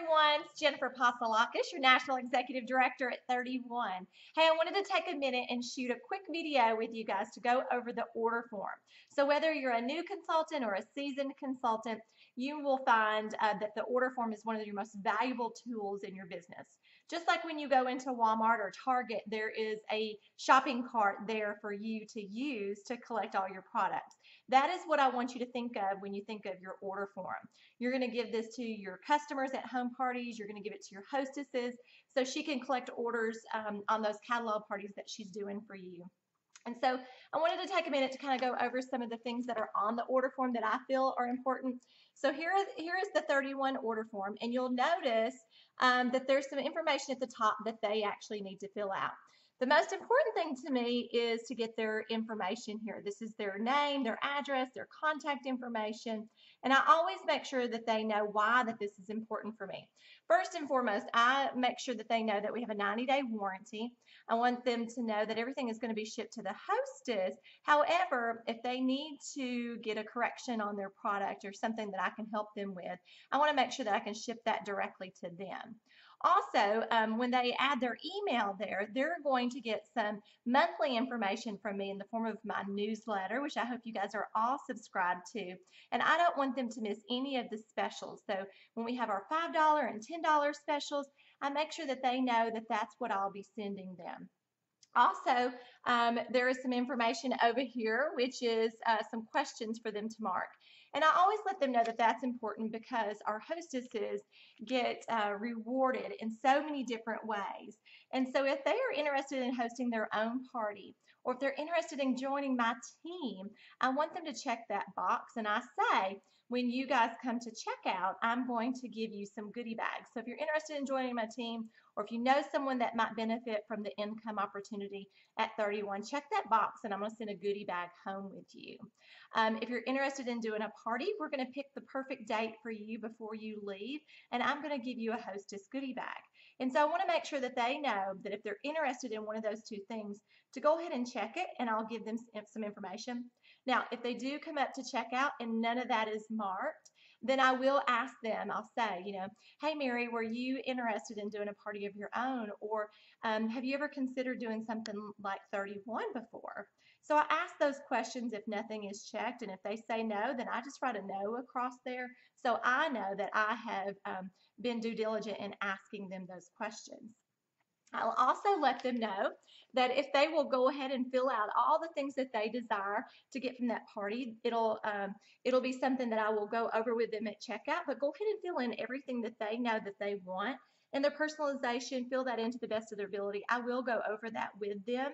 everyone, it's Jennifer Pasalakis, your National Executive Director at 31. Hey, I wanted to take a minute and shoot a quick video with you guys to go over the order form. So whether you're a new consultant or a seasoned consultant, you will find that the order form is one of your most valuable tools in your business. Just like when you go into Walmart or Target, there is a shopping cart there for you to use to collect all your products. That is what I want you to think of when you think of your order form. You're going to give this to your customers at home parties. You're going to give it to your hostesses so she can collect orders on those catalog parties that she's doing for you. And so I wanted to take a minute to kind of go over some of the things that are on the order form that I feel are important. So here is the 31 order form, and you'll notice that there's some information at the top that they actually need to fill out. The most important thing to me is to get their information here. This is their name, their address, their contact information, and I always make sure that they know why that this is important for me. First and foremost, I make sure that they know that we have a 90-day warranty. I want them to know that everything is going to be shipped to the hostess. However, if they need to get a correction on their product or something that I can help them with, I want to make sure that I can ship that directly to them. Also, when they add their email there, they're going to get some monthly information from me in the form of my newsletter, which I hope you guys are all subscribed to. And I don't want them to miss any of the specials. So when we have our $5 and $10 specials, I make sure that they know that that's what I'll be sending them. Also, there is some information over here, which is some questions for them to mark. And I always let them know that that's important because our hostesses get rewarded in so many different ways. And so if they are interested in hosting their own party, or if they're interested in joining my team, I want them to check that box. And I say, when you guys come to checkout, I'm going to give you some goodie bags. So if you're interested in joining my team, or if you know someone that might benefit from the income opportunity at 31, check that box and I'm going to send a goodie bag home with you. If you're interested in doing a party, we're going to pick the perfect date for you before you leave, and I'm going to give you a hostess goodie bag. And so I want to make sure that they know that if they're interested in one of those two things, to go ahead and check it, and I'll give them some information. Now, if they do come up to checkout and none of that is marked, then I will ask them, I'll say, hey, Mary, were you interested in doing a party of your own? Or have you ever considered doing something like 31 before? So I ask those questions if nothing is checked, and if they say no, then I just write a no across there so I know that I have been due diligent in asking them those questions. I'll also let them know that if they will go ahead and fill out all the things that they desire to get from that party, it'll be something that I will go over with them at checkout, but go ahead and fill in everything that they know that they want. And their personalization, fill that in to the best of their ability. I will go over that with them.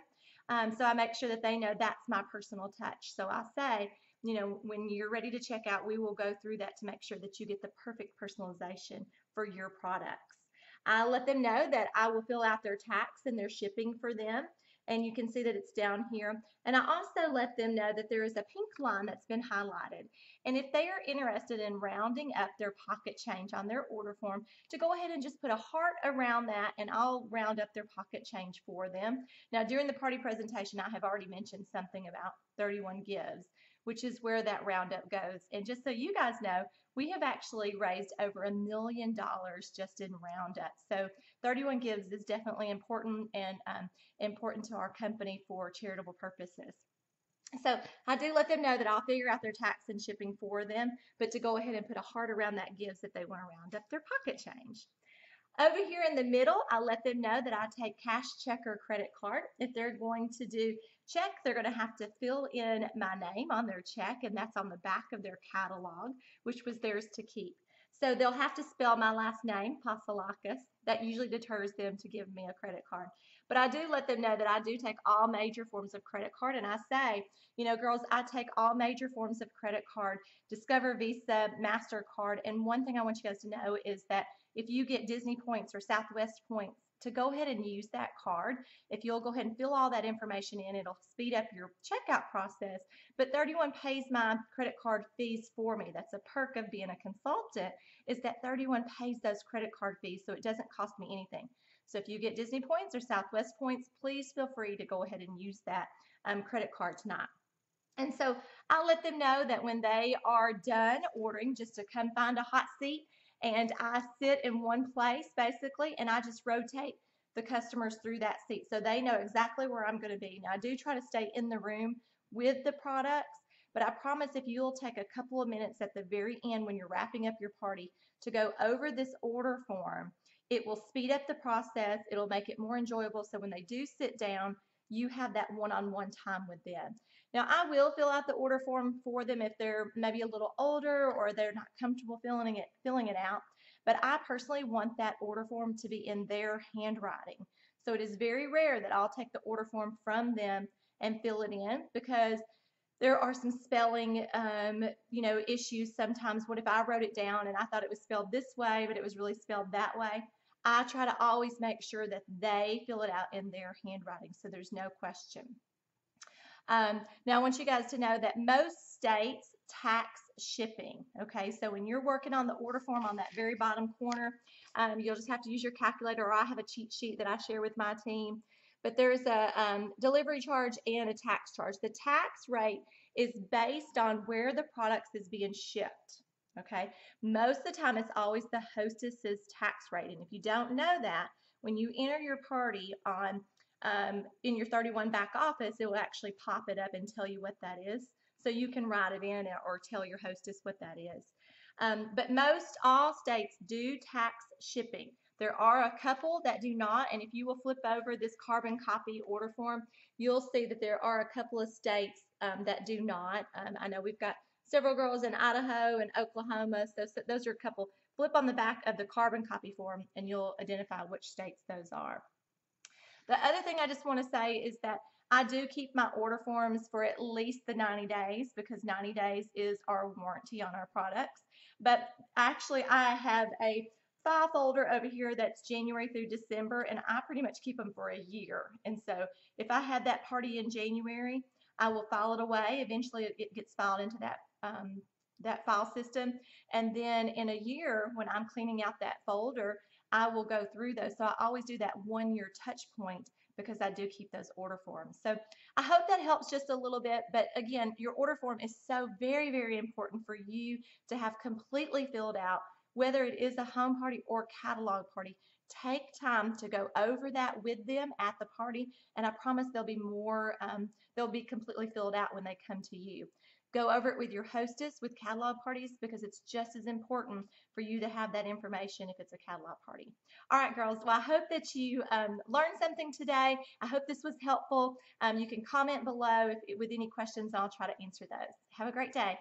So I make sure that they know that's my personal touch. So I say, when you're ready to check out, we will go through that to make sure that you get the perfect personalization for your products. I let them know that I will fill out their tax and their shipping for them, and you can see that it's down here. And I also let them know that there is a pink line that's been highlighted. And if they are interested in rounding up their pocket change on their order form, to go ahead and just put a heart around that, and I'll round up their pocket change for them. Now, during the party presentation, I have already mentioned something about 31 Gives, which is where that roundup goes. And just so you guys know, we have actually raised over $1 million just in roundup. So 31 Gives is definitely important and important to our company for charitable purposes. So I do let them know that I'll figure out their tax and shipping for them, but to go ahead and put a heart around that Gives if they want to round up their pocket change. Over here in the middle, I let them know that I take cash, check, or credit card. If they're going to do check, they're going to have to fill in my name on their check, and that's on the back of their catalog, which was theirs to keep. So they'll have to spell my last name, Pasalakis. That usually deters them to give me a credit card. But I do let them know that I do take all major forms of credit card, and I say, girls, I take all major forms of credit card, Discover, Visa, MasterCard, and one thing I want you guys to know is that if you get Disney points or Southwest points, to go ahead and use that card. If you'll go ahead and fill all that information in, it'll speed up your checkout process. But 31 pays my credit card fees for me. That's a perk of being a consultant, is that 31 pays those credit card fees, so it doesn't cost me anything. So if you get Disney points or Southwest points, please feel free to go ahead and use that credit card tonight. And so I'll let them know that when they are done ordering, just to come find a hot seat and I sit in one place basically, and I just rotate the customers through that seat so they know exactly where I'm going to be. Now, I do try to stay in the room with the products, but I promise if you'll take a couple of minutes at the very end when you're wrapping up your party to go over this order form, it will speed up the process. It'll make it more enjoyable. So when they do sit down, you have that one-on-one time with them. Now, I will fill out the order form for them if they're maybe a little older or they're not comfortable filling it out. But I personally want that order form to be in their handwriting. So it is very rare that I'll take the order form from them and fill it in, because there are some spelling, issues sometimes. What if I wrote it down and I thought it was spelled this way, but it was really spelled that way? I try to always make sure that they fill it out in their handwriting, so there's no question. Now, I want you guys to know that most states tax shipping. Okay, so when you're working on the order form on that very bottom corner, you'll just have to use your calculator, or I have a cheat sheet that I share with my team. But there's a delivery charge and a tax charge. The tax rate is based on where the products is being shipped. Okay, most of the time it's always the hostess's tax rate, and if you don't know that, when you enter your party on in your 31 back office, it will actually pop it up and tell you what that is. So you can write it in or tell your hostess what that is. But most all states do tax shipping. There are a couple that do not, and if you will flip over this carbon copy order form, you'll see that there are a couple of states that do not. I know we've got several girls in Idaho and Oklahoma, so those are a couple. Flip on the back of the carbon copy form and you'll identify which states those are. The other thing I just want to say is that I do keep my order forms for at least the 90 days, because 90 days is our warranty on our products. But actually, I have a file folder over here that's January through December, and I pretty much keep them for a year. And so if I had that party in January, I will file it away. Eventually, it gets filed into that file system. And then in a year, when I'm cleaning out that folder, I will go through those. So I always do that 1 year touch point, because I do keep those order forms. So I hope that helps just a little bit. But again, your order form is so very, very important for you to have completely filled out, whether it is a home party or catalog party. Take time to go over that with them at the party, and I promise they'll be completely filled out when they come to you. Go over it with your hostess with catalog parties, because it's just as important for you to have that information if it's a catalog party. All right, girls. Well, I hope that you learned something today. I hope this was helpful. You can comment below with any questions, and I'll try to answer those. Have a great day.